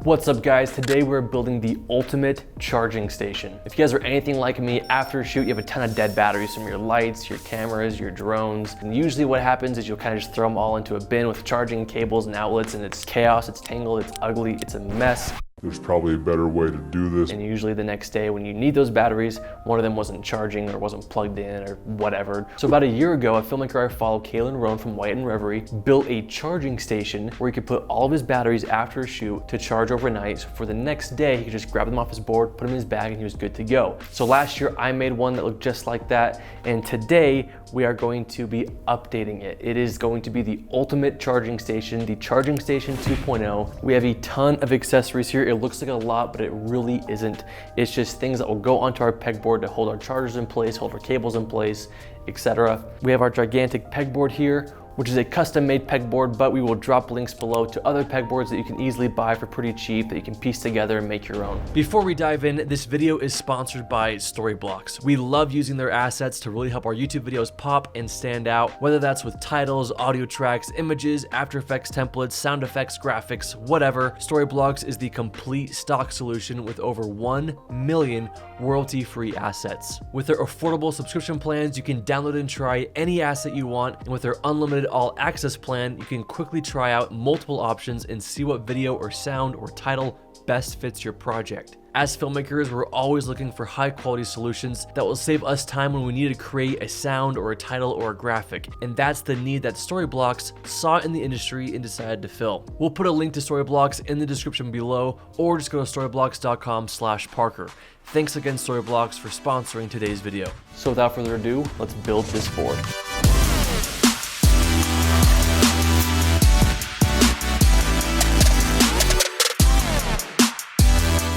What's up guys? Today we're building the ultimate charging station. If you guys are anything like me, after a shoot you have a ton of dead batteries from your lights, your cameras, your drones. And usually what happens is you'll kind of just throw them all into a bin with charging cables and outlets, and it's chaos, it's tangled, it's ugly, it's a mess. There's probably a better way to do this. And usually the next day when you need those batteries, one of them wasn't charging or wasn't plugged in or whatever. So about a year ago, a filmmaker I follow, Kalen Roan from White and Reverie, built a charging station where he could put all of his batteries after a shoot to charge overnight. So for the next day, he could just grab them off his board, put them in his bag, and he was good to go. So last year I made one that looked just like that. And today we are going to be updating it. It is going to be the ultimate charging station, the Charging Station 2.0. We have a ton of accessories here. It looks like a lot, but it really isn't. It's just things that will go onto our pegboard to hold our chargers in place, hold our cables in place, etc. We have our gigantic pegboard here, which is a custom-made pegboard, but we will drop links below to other pegboards that you can easily buy for pretty cheap that you can piece together and make your own. Before we dive in, this video is sponsored by Storyblocks. We love using their assets to really help our YouTube videos pop and stand out, whether that's with titles, audio tracks, images, After Effects templates, sound effects, graphics, whatever. Storyblocks is the complete stock solution with over 1 million royalty-free assets. With their affordable subscription plans, you can download and try any asset you want, and with their unlimited all access plan, you can quickly try out multiple options and see what video or sound or title best fits your project. As filmmakers, we're always looking for high quality solutions that will save us time when we need to create a sound or a title or a graphic. And that's the need that Storyblocks saw in the industry and decided to fill. We'll put a link to Storyblocks in the description below, or just go to storyblocks.com/Parker. Thanks again Storyblocks for sponsoring today's video. So without further ado, let's build this board.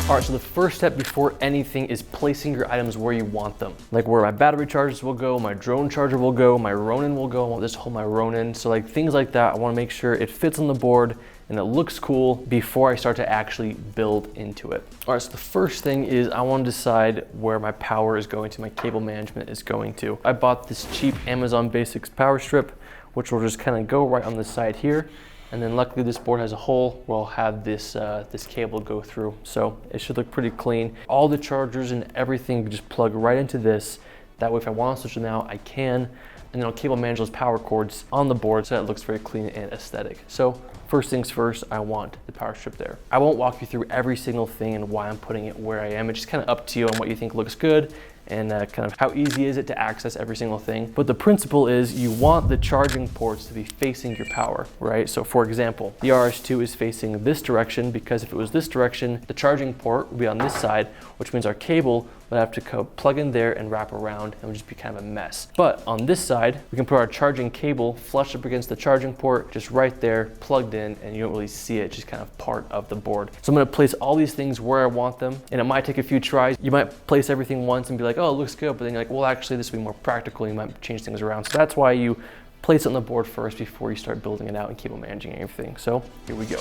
All right, so the first step before anything is placing your items where you want them. Like where my battery chargers will go, my drone charger will go, my Ronin will go. I want this to hold my Ronin. So like things like that, I wanna make sure it fits on the board and it looks cool before I start to actually build into it. All right, so the first thing is I wanna decide where my power is going to, my cable management is going to. I bought this cheap Amazon Basics power strip, which will just kind of go right on the side here. And then luckily this board has a hole where I'll have this, this cable go through. So it should look pretty clean. All the chargers and everything just plug right into this. That way if I want to switch them out, I can. And then I'll cable manage those power cords on the board so that it looks very clean and aesthetic. So first things first, I want the power strip there. I won't walk you through every single thing and why I'm putting it where I am. It's just kind of up to you on what you think looks good and kind of how easy is it to access every single thing. But the principle is you want the charging ports to be facing your power, right? So for example, the RS2 is facing this direction because if it was this direction, the charging port would be on this side, which means our cable would have to plug in there and wrap around and would just be kind of a mess. But on this side, we can put our charging cable flush up against the charging port, just right there, plugged in, and you don't really see it, just kind of part of the board. So I'm gonna place all these things where I want them, and it might take a few tries. You might place everything once and be like, oh, it looks good, but then you're like, well, actually this would be more practical. You might change things around. So that's why you place it on the board first before you start building it out and cable managing everything. So here we go.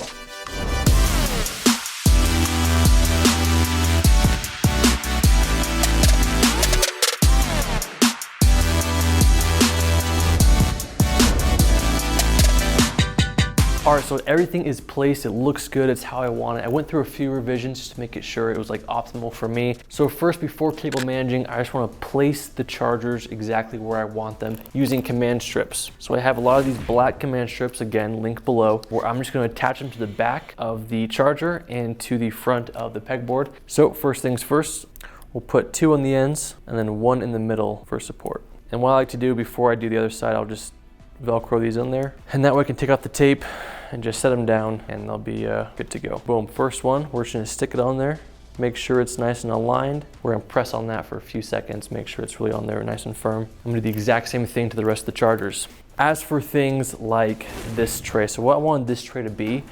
All right, so everything is placed, it looks good, it's how I want it. I went through a few revisions just to make it sure it was like optimal for me. So first, before cable managing, I just wanna place the chargers exactly where I want them using command strips. So I have a lot of these black command strips, again, link below, where I'm just gonna attach them to the back of the charger and to the front of the pegboard. So first things first, we'll put 2 on the ends and then 1 in the middle for support. And what I like to do before I do the other side, I'll just Velcro these in there. And that way I can take off the tape and just set them down and they'll be good to go. Boom, first one, we're just gonna stick it on there. Make sure it's nice and aligned. We're gonna press on that for a few seconds, make sure it's really on there nice and firm. I'm gonna do the exact same thing to the rest of the chargers. As for things like this tray, so what I wanted this tray to be,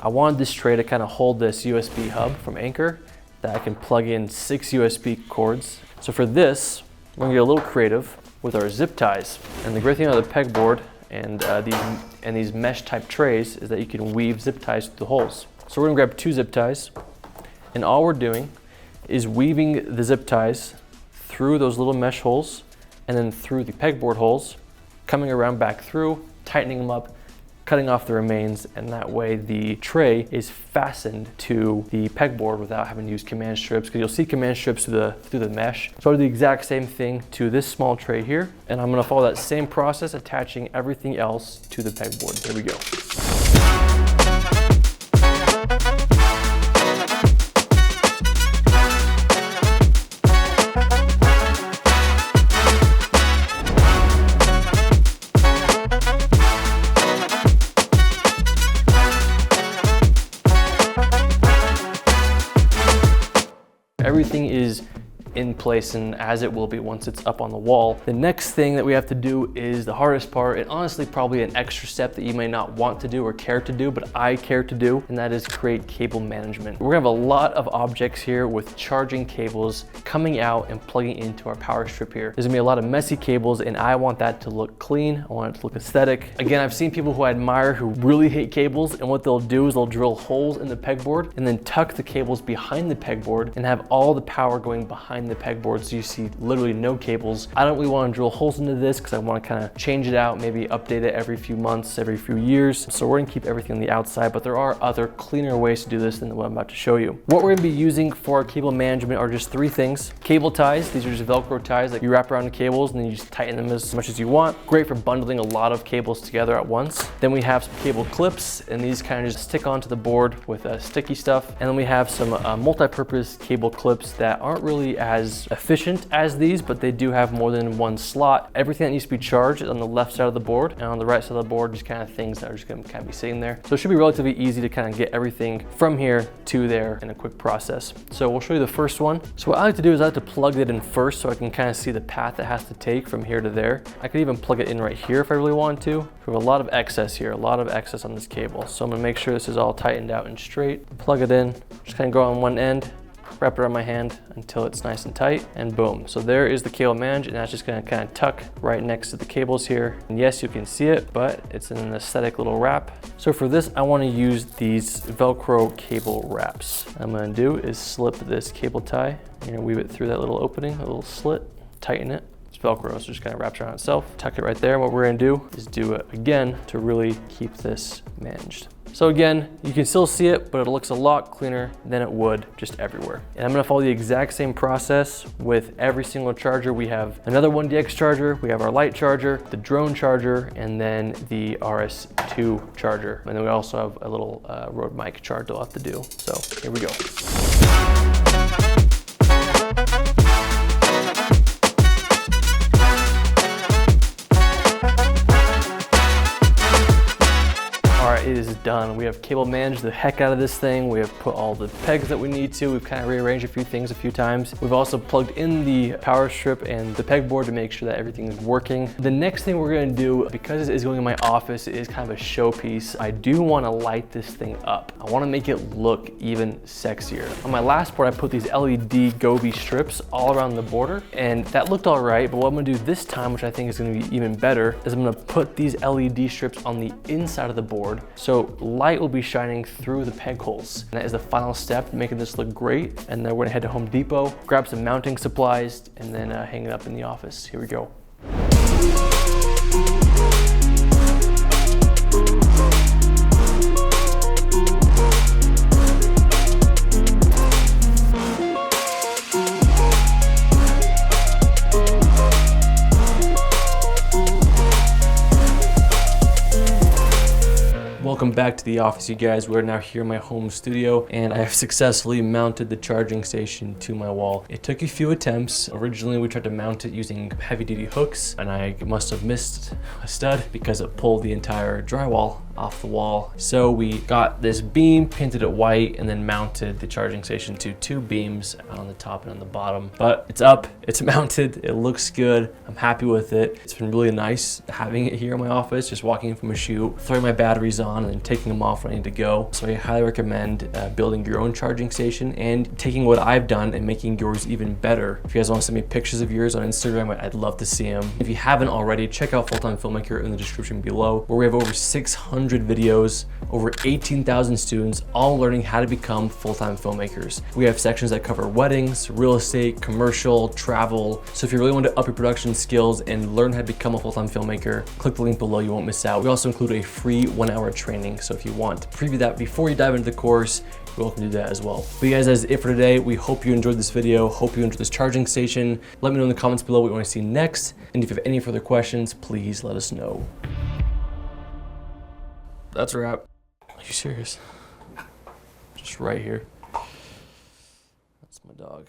I wanted this tray to kind of hold this USB hub from Anchor that I can plug in 6 USB cords. So for this, we're gonna get a little creative with our zip ties. And the great thing about the pegboard and these mesh type trays is that you can weave zip ties through the holes. So we're gonna grab 2 zip ties, and all we're doing is weaving the zip ties through those little mesh holes and then through the pegboard holes, coming around back through, tightening them up, cutting off the remains, and that way the tray is fastened to the pegboard without having to use command strips, because you'll see command strips through the mesh. So I'll do the exact same thing to this small tray here, and I'm gonna follow that same process, attaching everything else to the pegboard. Here we go. Everything is in place and as it will be once it's up on the wall. The next thing that we have to do is the hardest part, and honestly probably an extra step that you may not want to do or care to do, but I care to do, and that is create cable management. We're gonna have a lot of objects here with charging cables coming out and plugging into our power strip here. There's gonna be a lot of messy cables, and I want that to look clean. I want it to look aesthetic. Again, I've seen people who I admire who really hate cables, and what they'll do is they'll drill holes in the pegboard and then tuck the cables behind the pegboard and have all the power going behind the pegboard, so you see literally no cables. I don't really want to drill holes into this because I want to kind of change it out, maybe update it every few months, every few years. So we're gonna keep everything on the outside, but there are other cleaner ways to do this than what I'm about to show you. What we're gonna be using for our cable management are just three things. Cable ties. These are just Velcro ties that you wrap around the cables and then you just tighten them as much as you want. Great for bundling a lot of cables together at once. Then we have some cable clips, and these kind of just stick onto the board with sticky stuff. And then we have some multi-purpose cable clips that aren't really as efficient as these, but they do have more than one slot. Everything that needs to be charged is on the left side of the board, and on the right side of the board, just kind of things that are just gonna kind of be sitting there. So it should be relatively easy to kind of get everything from here to there in a quick process. So we'll show you the first one. So what I like to do is I like to plug it in first so I can kind of see the path it has to take from here to there. I could even plug it in right here if I really want to. We have a lot of excess here, a lot of excess on this cable. So I'm gonna make sure this is all tightened out and straight. Plug it in, just kind of go on one end, wrap it around my hand until it's nice and tight, and boom. So there is the cable manage, and that's just gonna kind of tuck right next to the cables here. And yes, you can see it, but it's an aesthetic little wrap. So for this, I wanna use these Velcro cable wraps. What I'm gonna do is slip this cable tie. You're gonna weave it through that little opening, a little slit, tighten it. It's Velcro, so it just kind of wraps around itself. Tuck it right there. What we're gonna do is do it again to really keep this managed. So again, you can still see it, but it looks a lot cleaner than it would just everywhere. And I'm gonna follow the exact same process with every single charger. We have another 1DX charger, we have our light charger, the drone charger, and then the RS2 charger. And then we also have a little Rode mic charge we'll have to do. So here we go. It is done. We have cable managed the heck out of this thing. We have put all the pegs that we need to. We've kind of rearranged a few things a few times. We've also plugged in the power strip and the pegboard to make sure that everything is working. The next thing we're gonna do, because it is going in my office, it is kind of a showpiece. I do wanna light this thing up. I wanna make it look even sexier. On my last board, I put these LED goby strips all around the border, and that looked all right, but what I'm gonna do this time, which I think is gonna be even better, is I'm gonna put these LED strips on the inside of the board. So light will be shining through the peg holes. And that is the final step, making this look great. And then we're gonna head to Home Depot, grab some mounting supplies, and then hang it up in the office. Here we go. Welcome back to the office, you guys. We're now here in my home studio, and I have successfully mounted the charging station to my wall. It took a few attempts. Originally, we tried to mount it using heavy-duty hooks, and I must have missed a stud because it pulled the entire drywall off the wall. So we got this beam, painted it white, and then mounted the charging station to two beams on the top and on the bottom. But it's up, it's mounted, it looks good. I'm happy with it. It's been really nice having it here in my office, just walking in from a shoot, throwing my batteries on and then taking them off when I need to go. So I highly recommend building your own charging station and taking what I've done and making yours even better. If you guys want to send me pictures of yours on Instagram, I'd love to see them. If you haven't already, check out Full-Time Filmmaker in the description below, where we have over 600 100 videos, over 18,000 students, all learning how to become full-time filmmakers. We have sections that cover weddings, real estate, commercial, travel. So if you really want to up your production skills and learn how to become a full-time filmmaker, click the link below, you won't miss out. We also include a free 1-hour training. So if you want to preview that before you dive into the course, you're welcome to do that as well. But you guys, that's it for today. We hope you enjoyed this video. Hope you enjoyed this charging station. Let me know in the comments below what you want to see next. And if you have any further questions, please let us know. That's a wrap. Are you serious? Just right here. That's my dog.